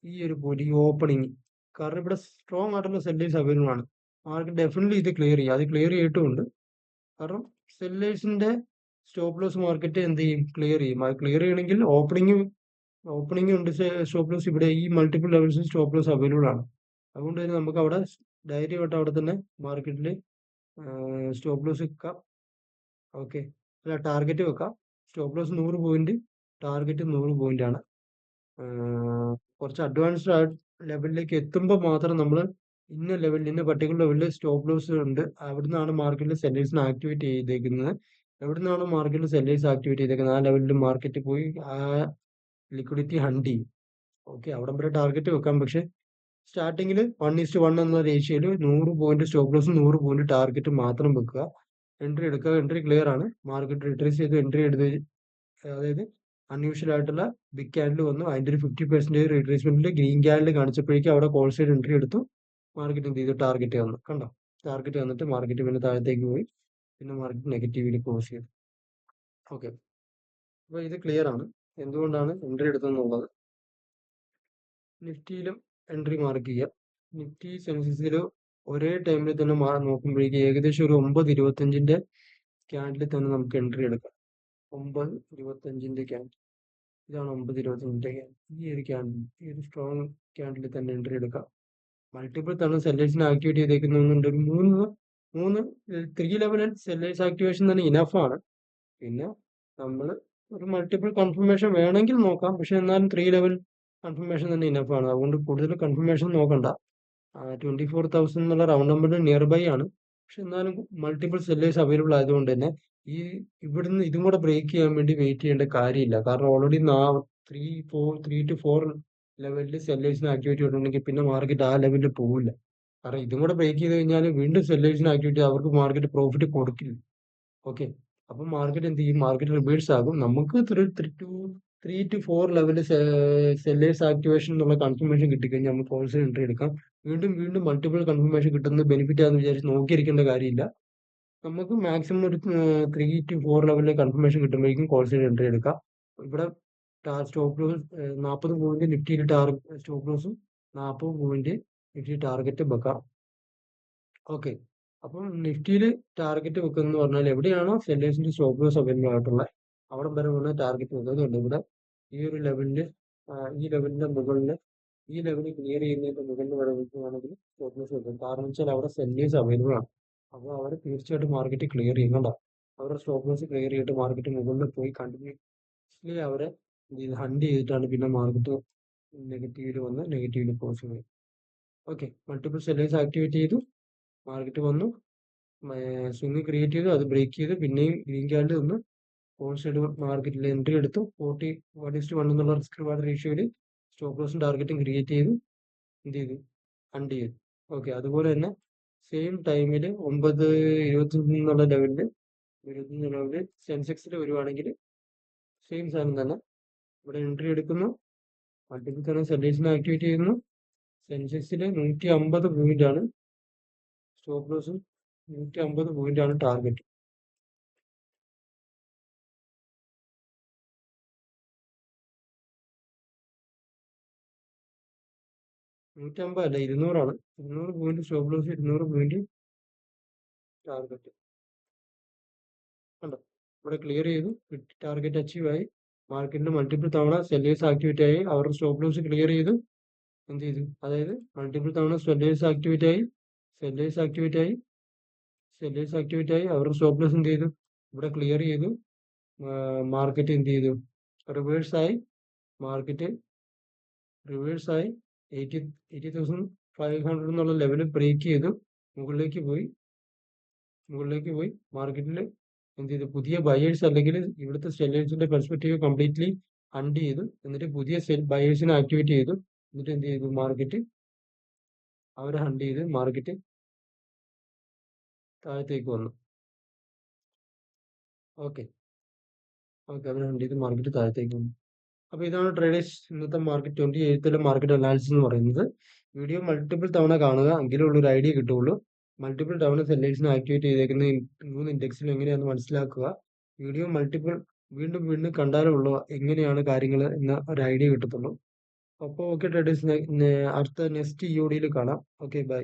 ഈ ഓപ്പണിംഗ്. കാരണം ഇവിടെ സ്ട്രോങ് ആയിട്ടുള്ള സെല്ലേഴ്സ് അവൈലബിൾ ആണ്. മാർക്കറ്റ് ഡെഫിനറ്റ്ലി ഇത് ക്ലിയർ ചെയ്യും. അത് ക്ലിയർ ചെയ്തിട്ടുമുണ്ട്. കാരണം സെല്ലേഴ്സിന്റെ സ്റ്റോപ്പ് ലോസ് മാർക്കറ്റ് എന്ത് ചെയ്യും? ക്ലിയർ ചെയ്യും. അത് ക്ലിയർ ചെയ്യണമെങ്കിൽ ഓപ്പണിംഗ് ഉണ്ട് സ്റ്റോപ്പ് ലോസ്. ഇവിടെ ഈ multiple levels stop loss available ആണ്. അതുകൊണ്ട് തന്നെ നമുക്ക് അവിടെ ധൈര്യമായിട്ട് അവിടെ തന്നെ മാർക്കറ്റിൽ സ്റ്റോപ്പ് ലോസ് വെക്കാം. ഓക്കെ, അല്ല ടാർഗറ്റ് വെക്കാം. Stop loss 100 point, target 100 point ആണ്. കുറച്ച് അഡ്വാൻസ്ഡ് ആയിട്ട് ലെവലിലേക്ക് എത്തുമ്പോൾ മാത്രം നമ്മൾ ഇന്ന ലെവലിൽ, ഇന്ന പർട്ടിക്കുലർ ലെവലിൽ സ്റ്റോപ്പ് ലോസ് ഉണ്ട്. അവിടുന്നാണ് മാർക്കറ്റിൽ സെല്ലേഴ്സിനെ ആക്ടിവേറ്റ് ചെയ്തേക്കുന്നത്. എവിടുന്നാണ് മാർക്കറ്റിൽ സെല്ലേഴ്സ് ആക്ടിവേറ്റ് ചെയ്തേക്കുന്നത് ആ ലെവലിൽ മാർക്കറ്റ് പോയി ആ ലിക്വിഡിറ്റി ഹണ്ട് ചെയ്യും. ഓക്കെ, അവിടെ വരെ ടാർഗറ്റ് വെക്കാം. പക്ഷെ സ്റ്റാർട്ടിങ്ങിൽ 1:1 എന്ന റേഷ്യോയിൽ 100 പോയിന്റ് സ്റ്റോപ്പ് ലോസും 100 പോയിന്റ് ടാർഗറ്റ് മാത്രം വെക്കുക. എൻട്രി എടുക്കുക. എൻട്രി ക്ലിയർ ആണ്. മാർക്കറ്റ് റിട്രേസ് ചെയ്ത് എൻട്രി എടുത്ത്, അതായത് അൺയൂഷ്വൽ ആയിട്ടുള്ള ബിഗ് ക്യാൻഡിൽ വന്നു. അതിന്റെ ഒരു 50% റിട്രേസ്മെന്റിൽ ഗ്രീൻ ക്യാൻഡിൽ കാണിച്ചപ്പോഴേക്കും അവിടെ കോൾ സൈഡ് എൻട്രി എടുത്തു. മാർക്കറ്റ് എന്ത് ചെയ്തു? ടാർഗറ്റ് വന്നു. കണ്ടോ? ടാർഗറ്റ് വന്നിട്ട് മാർക്കറ്റ് പിന്നെ താഴത്തേക്ക് പോയി. പിന്നെ മാർക്കറ്റ് നെഗറ്റീവിൽ ക്ലോസ് ചെയ്തു. ഓക്കെ, അപ്പോൾ ഇത് ക്ലിയർ ആണ് എന്തുകൊണ്ടാണ് എൻട്രി എടുത്തതെന്നുള്ളത്. നിഫ്റ്റിയിലും എൻട്രി മാർക്ക് ചെയ്യുക. നിഫ്റ്റി സെൻസസിൽ ഒരേ ടൈമിൽ തന്നെ നോക്കുമ്പോഴേക്കും ഏകദേശം ഒരു 9:25 ക്യാൻഡിൽ തന്നെ നമുക്ക് എൻട്രി എടുക്കാം. 9:25 ക്യാൻഡിൽ, ഇതാണ് 9:25 ക്യാൻഡിൽ. ഈ ഒരു ക്യാൻഡിൽ, ഈ ഒരു സ്ട്രോങ് ക്യാൻഡിൽ തന്നെ എൻട്രി എടുക്കാം. മൾട്ടിപ്പിൾ തവണ സെല്ലേഴ്സിനെ ആക്ടിവേറ്റ് ചെയ്തേക്കുന്നുണ്ട്. ഒരു 3 ലെവൽ സെല്ലേഴ്സ് ആക്ടിവേഷൻ തന്നെ ഇനഫ് ആണ്. പിന്നെ നമ്മൾ ഒരു മൾട്ടിപ്പിൾ കൺഫർമേഷൻ വേണമെങ്കിൽ നോക്കാം. പക്ഷെ എന്നാലും 3 ലെവൽ കൺഫർമേഷൻ തന്നെ ഇനഫ് ആണ്. അതുകൊണ്ട് കൂടുതൽ കൺഫർമേഷൻ നോക്കണ്ട. 24,000 എന്നുള്ള റൗണ്ട് നമ്പറിന് നിയർ ബൈ ആണ്. പക്ഷെ എന്നാലും മൾട്ടിപ്പിൾ സെല്ലേഴ്സ് അവൈലബിൾ ആയതുകൊണ്ട് തന്നെ ഇവിടുന്ന് ഇതും കൂടെ ബ്രേക്ക് ചെയ്യാൻ വേണ്ടി വെയിറ്റ് ചെയ്യേണ്ട കാര്യമില്ല. കാരണം ഓൾറെഡി 3 to 4 ലെവലിൽ സെല്ലേഴ്സിനെ ആക്ടിവേറ്റ് ചെയ്തിട്ടുണ്ടെങ്കിൽ പിന്നെ മാർക്കറ്റ് ആ ലെവലിൽ പോകില്ല. കാരണം ഇതും കൂടെ ബ്രേക്ക് ചെയ്ത് കഴിഞ്ഞാൽ വീണ്ടും സെല്ലേഴ്സിനെ ആക്ടിവേറ്റ് ചെയ്ത് അവർക്ക് മാർക്കറ്റ് പ്രോഫിറ്റ് കൊടുക്കില്ല. ഓക്കെ, അപ്പം മാർക്കറ്റ് എന്ത് ചെയ്യും? മാർക്കറ്റ് റിവേഴ്സ് ആകും. നമുക്ക് 3 to 4 ലെവലിൽ സെല്ലേഴ്സ് ആക്ടിവേഷൻ എന്നുള്ള കൺഫർമേഷൻ കിട്ടിക്കഴിഞ്ഞാൽ നമുക്ക് ഹോൾസെയിൽ എൻട്രി എടുക്കാം. വീണ്ടും മൾട്ടിപ്പിൾ കൺഫർമേഷൻ കിട്ടുന്നത് ബെനിഫിറ്റ് ആണെന്ന് വിചാരിച്ച് നോക്കിയിരിക്കേണ്ട കാര്യമില്ല. നമുക്ക് മാക്സിമം ഒരു 3 to 4 ലെവലിലെ കൺഫർമേഷൻ കിട്ടുമ്പോഴേക്കും ഹോൾസെയിൽ എൻട്രി എടുക്കാം. ഇവിടെ സ്റ്റോപ്പ് ലോസ് 40 പോയിന്റ് നിഫ്റ്റിയിൽ സ്റ്റോപ്പ് ലോസും 40 പോയിന്റ് നിഫ്റ്റി ടാർഗറ്റ് വെക്കാം. ഓക്കെ, അപ്പം നിഫ്റ്റിയിൽ ടാർഗറ്റ് വെക്കുന്നത് പറഞ്ഞാൽ എവിടെയാണോ സെല്ലേഴ്സിന്റെ സ്റ്റോപ്പ് ലോസ് അവൈലബിൾ ആയിട്ടുള്ളത് അവിടെ വരെ വന്ന് ടാർഗറ്റ് വെക്കുന്നുണ്ട്. ഇവിടെ ഈ ഒരു ലെവലിൽ, ഈ ലെവലിന്റെ മുകളിൽ, ഈ ലെവലിൽ ക്ലിയർ ചെയ്യുന്നതിന്റെ മുകളിൽ വരെ വെക്കുകയാണെങ്കിൽ സ്റ്റോപ്പ് ലോസ് വെക്കും. കാരണം വെച്ചാൽ അവിടെ സെല്ലേഴ്സ് അവൈലബിൾ ആണ്. അപ്പോൾ അവർ തീർച്ചയായിട്ടും മാർക്കറ്റ് ക്ലിയർ ചെയ്യുന്നുണ്ടോ? അവരുടെ സ്റ്റോപ്പ് ലോസ് ക്ലിയർ ചെയ്തിട്ട് മാർക്കറ്റ് മുകളിൽ പോയി കണ്ടിന്യൂസ്ലി അവരെ ഹണ്ട് ചെയ്തിട്ടാണ് പിന്നെ മാർക്കറ്റ് നെഗറ്റീവിൽ വന്ന് നെഗറ്റീവിൽ ക്ലോസ് ചെയ്തത്. ഓക്കെ, മൾട്ടിപ്പിൾ സെല്ലേഴ്സ് ആക്ടിവേറ്റ് ചെയ്തു, മാർക്കറ്റ് വന്നു, സ്വിംഗ് ക്രിയേറ്റ് ചെയ്തു, അത് ബ്രേക്ക് ചെയ്തു, പിന്നെയും ഗ്രീൻ ക്യാൻഡിൽ നിന്ന് ഹോൾ സൈഡ് മാർക്കറ്റിൽ എൻട്രി എടുത്തു. 40:1 എന്നുള്ള റിസ്ക് റിവാർഡ് റേഷ്യോയിൽ സ്റ്റോപ്പ് ലോസും ടാർഗറ്റും ക്രിയേറ്റ് ചെയ്തു, എന്ത് ചെയ്തു? ഹണ്ട് ചെയ്തു. ഓക്കെ, അതുപോലെ തന്നെ സെയിം ടൈമിൽ 9:25 എന്നുള്ള ലെവലിൽ സെൻസെക്സിൽ വരുവാണെങ്കിൽ സെയിം സാധനം തന്നെ ഇവിടെ എൻട്രി എടുക്കുന്നു, മൾട്ടിപ്പിൾ തന്നെ സെല്ലേഴ്സിനെ ആക്ടിവേറ്റ് ചെയ്യുന്നു. സെൻസെക്സിൽ 150 പോയിന്റ് ആണ് സ്റ്റോപ്പ് ലോസും 150 പോയിന്റ് ആണ് ടാർഗറ്റ്. അല്ല, 200 ആണ്. 200 point stop loss, 200 point target. കണ്ടോ? ഇവിടെ ക്ലിയർ ചെയ്തു, ടാർഗറ്റ് അച്ചീവ് ആയി. മാർക്കറ്റിൽ മൾട്ടിപ്പിൾ തവണ സെല്ലേഴ്സ് ആക്ടിവേറ്റ് ആയി, അവരുടെ സ്റ്റോപ്പ് ലോസ് ക്ലിയർ ചെയ്തു. എന്ത് ചെയ്തു? അതായത് മൾട്ടിപ്പിൾ തവണ സെല്ലേഴ്സ് ആക്ടിവേറ്റ് ആയി, അവരുടെ സ്റ്റോപ്പ് ലോസ് എന്ത് ചെയ്തു? ഇവിടെ ക്ലിയർ ചെയ്തു. മാർക്കറ്റ് എന്ത് ചെയ്തു? റിവേഴ്സായി. മാർക്കറ്റ് റിവേഴ്സായി 80,500 എന്നുള്ള ലെവൽ ബ്രേക്ക് ചെയ്തു, മുകളിലേക്ക് പോയി. മാർക്കറ്റിൽ എന്ത് ചെയ്തു? പുതിയ ബയേഴ്സ് അല്ലെങ്കിൽ ഇവിടുത്തെ സെല്ലേഴ്സിന്റെ പെർസ്പെക്റ്റീവ് കംപ്ലീറ്റ്ലി ഹണ്ട് ചെയ്തു. എന്നിട്ട് പുതിയ ബയേഴ്സിനെ ആക്ടിവേറ്റ് ചെയ്തു. എന്നിട്ട് എന്ത് ചെയ്തു? മാർക്കറ്റ് അവരെ ഹണ്ട് ചെയ്ത് മാർക്കറ്റ് താഴത്തേക്ക് വന്നു. ഓക്കെ. ഓക്കെ. അത് കണ്ട് ഇത് മാർക്കറ്റ് താഴത്തേക്ക് വന്നു. അപ്പോൾ ഇതാണ് ട്രേഡേഴ്സ് ഇന്നത്തെ മാർക്കറ്റ് 28ലെ മാർക്കറ്റ് അനാലിസിസ് എന്ന് പറയുന്നത്. വീഡിയോ മൾട്ടിപ്പിൾ തവണ കാണുക, എങ്കിലേ ഉള്ളൂ ഒരു ഐഡിയ കിട്ടുകയുള്ളൂ. മൾട്ടിപ്പിൾ തവണ സെല്ലേഴ്സിനെ ആക്ടിവേറ്റ് ചെയ്തേക്കുന്ന ഈ 3 ഇൻഡെക്സിലും എങ്ങനെയാണെന്ന് മനസ്സിലാക്കുക. വീഡിയോ മൾട്ടിപ്പിൾ വീണ്ടും വീണ്ടും കണ്ടാലേ ഉള്ളൂ എങ്ങനെയാണ് കാര്യങ്ങൾ എന്ന ഒരു ഐഡിയ കിട്ടത്തുള്ളൂ. അപ്പോൾ ഓക്കെ ട്രേഡേഴ്സ്, അടുത്ത നെക്സ്റ്റ് ഇഒഡിയിൽ കാണാം. Okay bye.